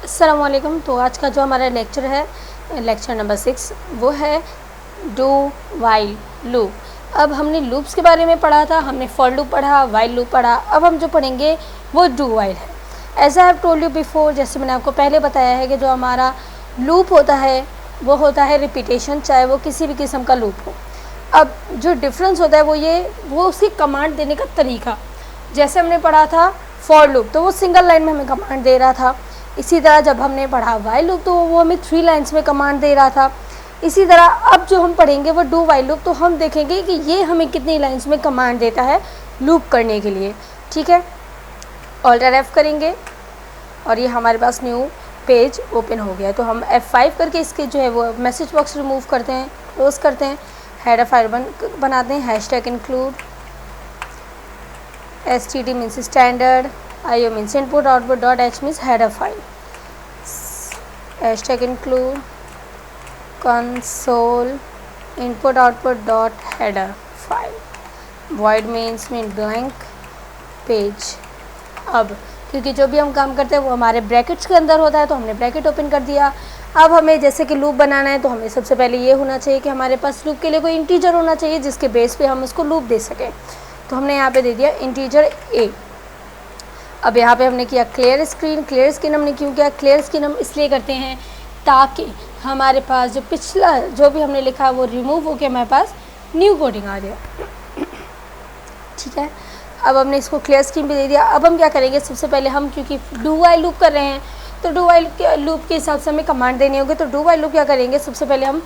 अस्सलाम वालेकुम। तो आज का जो हमारा लेक्चर है, लेक्चर नंबर 6, वो है डू वाइल लूप। अब हमने लूप्स के बारे में पढ़ा था, हमने फॉर लूप पढ़ा, वाइल लूप पढ़ा। अब हम जो पढ़ेंगे वो डू वाइल है। As I have told you before, जैसे मैंने आपको पहले बताया है कि जो हमारा लूप होता है वो होता है रिपीटेशन, चाहे वो किसी भी किस्म का लूप हो। अब जो डिफरेंस होता है वो उसकी कमांड देने का तरीका। जैसे हमने पढ़ा था फॉर लूप, तो वो सिंगल लाइन में हमें कमांड दे रहा था। इसी तरह जब हमने पढ़ा वाइल लूप, तो वो हमें 3 लाइन्स में कमांड दे रहा था। इसी तरह अब जो हम पढ़ेंगे वो डू वाइल लूप, तो हम देखेंगे कि ये हमें कितनी लाइन्स में कमांड देता है लूप करने के लिए। ठीक है, ऑल्टर F करेंगे और ये हमारे पास न्यू पेज ओपन हो गया है। तो हम F5 करके इसके जो है वो मैसेज बॉक्स रिमूव करते हैं, क्लोज करते हैं, हेडर फाइल बनाते हैं, hashtag include, std means standard, IO means input output dot h means header file, hashtag include console input output dot header file, void means blank page। अब क्योंकि जो भी हम काम करते हैं वो हमारे ब्रैकेट्स के अंदर होता है, तो हमने ब्रैकेट ओपन कर दिया। अब हमें जैसे कि लूप बनाना है, तो हमें सबसे पहले ये होना चाहिए कि हमारे पास लूप के लिए कोई इंटीजर होना चाहिए जिसके बेस पे हम उसको लूप दे सकें। तो हमने यहाँ पे दे दिया इंटीजर a। अब यहाँ पे हमने किया क्लियर स्क्रीन। क्लियर स्क्रीन हमने क्यों किया? क्लियर स्क्रीन हम इसलिए करते हैं ताकि हमारे पास जो पिछला जो भी हमने लिखा वो रिमूव होकर हमारे पास न्यू कोडिंग आ जाए। ठीक है, अब हमने इसको क्लियर स्क्रीन भी दे दिया। अब हम क्या करेंगे, सबसे पहले हम क्योंकि डू वाइल लूप कर रहे हैं, तो डू वाइल लूप के हिसाब से हमें कमांड देनी होगी। तो डू वाइल लूप क्या करेंगे, सबसे पहले हम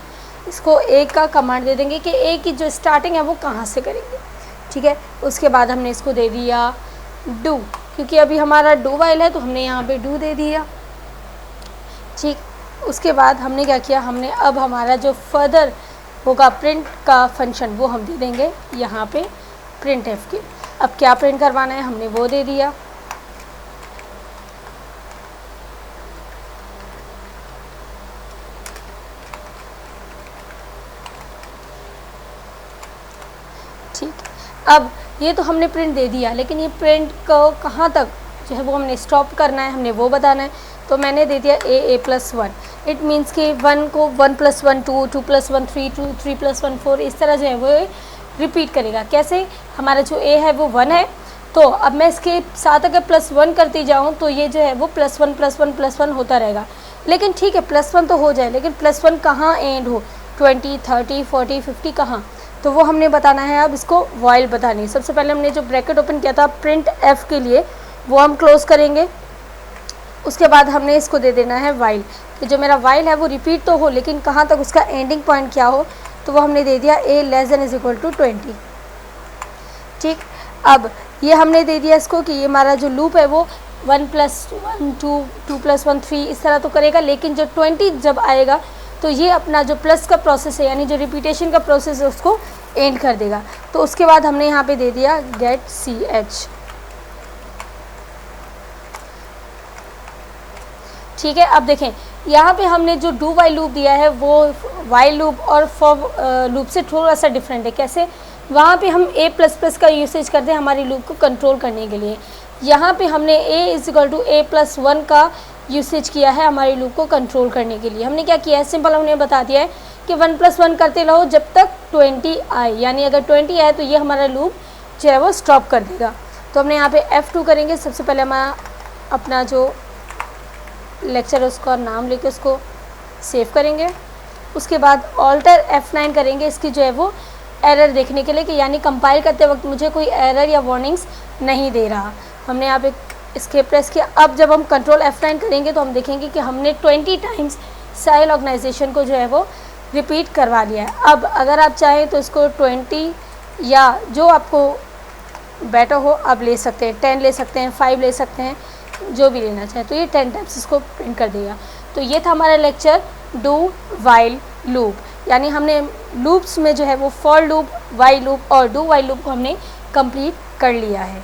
इसको ए का कमांड दे देंगे कि ए की जो स्टार्टिंग है वो कहाँ से करेंगे। ठीक है, उसके बाद हमने इसको दे दिया डू, क्योंकि अभी हमारा डू वाइल है तो हमने यहाँ पे डू दे दिया। ठीक, उसके बाद हमने क्या किया, हमने अब हमारा जो फर्दर होगा प्रिंट का फंक्शन वो हम दे देंगे यहाँ पे प्रिंट एफ के। अब क्या प्रिंट करवाना है हमने वो दे दिया। ठीक, अब ये तो हमने प्रिंट दे दिया, लेकिन ये प्रिंट को कहाँ तक जो है वो हमने स्टॉप करना है, हमने वो बताना है। तो मैंने दे दिया a+1। इट मीन्स कि 1 को 1 + 1 2, 2 + 1 3, 2 3 + 1 4, इस तरह जो है वो रिपीट करेगा। कैसे, हमारा जो a है वो 1 है, तो अब मैं इसके साथ अगर +1 करती जाऊँ तो ये जो है वो +1 +1 +1 होता रहेगा। लेकिन ठीक है, +1 तो हो जाए, लेकिन +1 कहाँ एंड हो, 20 30 40 50 कहाँ, तो वो हमने बताना है। अब इसको वाइल बतानी है। सबसे पहले हमने जो ब्रैकेट ओपन किया था प्रिंट एफ के लिए वो हम क्लोज करेंगे। उसके बाद हमने इसको दे देना है वाइल, कि जो मेरा वाइल है वो रिपीट तो हो, लेकिन कहाँ तक उसका एंडिंग पॉइंट क्या हो, तो वो हमने दे दिया a <= 20। ठीक, अब ये हमने दे दिया इसको कि ये हमारा जो लूप है वो 1 + 1 2, 2 + 1 3 इस तरह तो करेगा, लेकिन जो 20 जब आएगा तो ये अपना जो प्लस का प्रोसेस है, यानी जो रिपीटेशन का प्रोसेस है, उसको एंड कर देगा। तो उसके बाद हमने यहाँ पे दे दिया गेट ch। ठीक है, अब देखें यहाँ पे हमने जो डू वाइल लूप दिया है वो वाइल लूप और फॉर लूप से थोड़ा सा डिफरेंट है। कैसे, वहाँ पे हम a++ का यूसेज करते हैं हमारी लूप को कंट्रोल करने के लिए। यहाँ पे हमने a=a+1 का यूसेज किया है हमारी लूप को कंट्रोल करने के लिए। हमने क्या किया है, सिंपल हमने बता दिया है कि 1 + 1 करते रहो जब तक 20 आए, यानी अगर 20 आए तो ये हमारा लूप जो है वो स्टॉप कर देगा। तो हमने यहाँ पे F2 करेंगे। सबसे पहले हमारा अपना जो लेक्चर है उसका नाम लेके उसको सेव करेंगे। उसके बाद ऑल्टर F9 करेंगे इसकी जो है वो एरर देखने के लिए, कि यानी कंपाइल करते वक्त मुझे कोई एरर या वार्निंग्स नहीं दे रहा। हमने यहाँ पे एस्केप प्रेस किया। अब जब हम कंट्रोल F9 करेंगे तो हम देखेंगे कि हमने 20 टाइम्स साइल ऑर्गेनाइजेशन को जो है वो रिपीट करवा लिया है। अब अगर आप चाहें तो इसको 20 या जो आपको बेटर हो आप ले सकते हैं, 10 ले सकते हैं, 5 ले सकते हैं, जो भी लेना चाहें। तो ये 10 टाइम्स इसको प्रिंट कर देगा। तो ये था हमारा लेक्चर डू वाइल लूप, यानी हमने लूप्स में जो है वो फॉर लूप, वाइल लूप और डू वाइल लूप को हमने कंप्लीट कर लिया है।